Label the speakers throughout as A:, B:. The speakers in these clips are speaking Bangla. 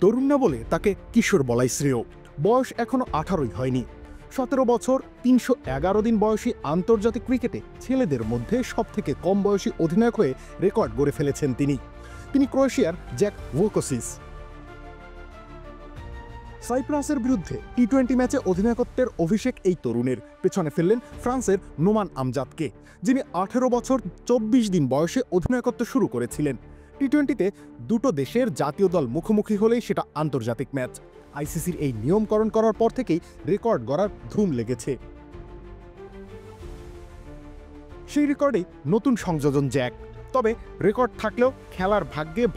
A: তরুণ না বলে তাকে কিশোর বলাই শ্রেয়। বয়স এখনো 18ই হয়নি। 17 বছর 311 দিন বয়সী আন্তর্জাতিক ক্রিকেটে ছেলেদের মধ্যে সবথেকে কম বয়সী অধিনায়ক হয়ে রেকর্ড গড়ে ফেলেছেন তিনি ক্রোয়েশিয়ার জ্যাক ভোকোসিস। সাইপ্রাসের বিরুদ্ধে টি-20 ম্যাচে অধিনায়কত্বের অভিষেক এই তরুণের। পেছনে ফেললেন ফ্রান্সের নোমান আমজাদকে, যিনি 18 বছর 24 দিন বয়সে অধিনায়কত্ব শুরু করেছিলেন। টি-20তে দুটো দেশের জাতীয় দল মুখোমুখি হলেই সেটা আন্তর্জাতিক ম্যাচ। আইসিসির এই নিয়মকরণ করার পর থেকেই রেকর্ড গড়ার ধুম লেগেছে। সেই রেকর্ডে নতুন সংযোজন জ্যাক। তবে রেকর্ড থাকলেও খেলার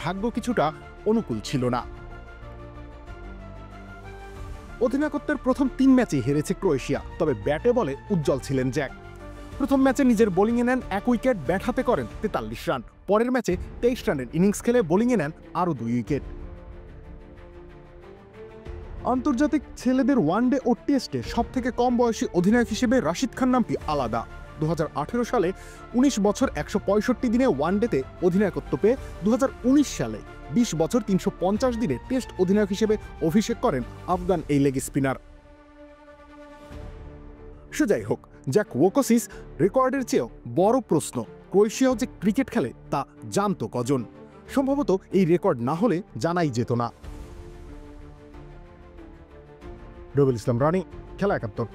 A: ভাগ্য কিছুটা অনুকূল ছিল না। অধিনায়কত্বের প্রথম 3 ম্যাচেই হেরেছে ক্রোয়েশিয়া, তবে ব্যাটে বলে উজ্জ্বল ছিলেন জ্যাক। প্রথম ম্যাচে নিজের বোলিংয়ে নেন 1 উইকেট, ব্যাট হাতে করেন 43 রান। পরের ম্যাচে 23 রানের ইনিংস খেলে বোলিংয়ে নেন আরও 2 উইকেট। আন্তর্জাতিক ছেলেদের ওয়ানডে ও টেস্টে সবথেকে কম বয়সী অধিনায়ক হিসেবে রাশিদ খান নামটি আলাদা। 2018 সালে 19 বছর 165 দিনে ওয়ানডেতে অধিনায়কত্ব পেয়ে 2019 সালে 20 বছর 350 দিনে টেস্ট অধিনায়ক হিসেবে অভিষেক করেন আফগান এই লেগ স্পিনার। সে যাই হোক, জ্যাক ভোকোসিস রেকর্ডের চেয়েও বড় প্রশ্ন, ক্রোয়েশিয়াও যে ক্রিকেট খেলে তা জানতো কজন? সম্ভবত এই রেকর্ড না হলে জানাই যেত না। রবিউল ইসলাম রানী, খেলা 71।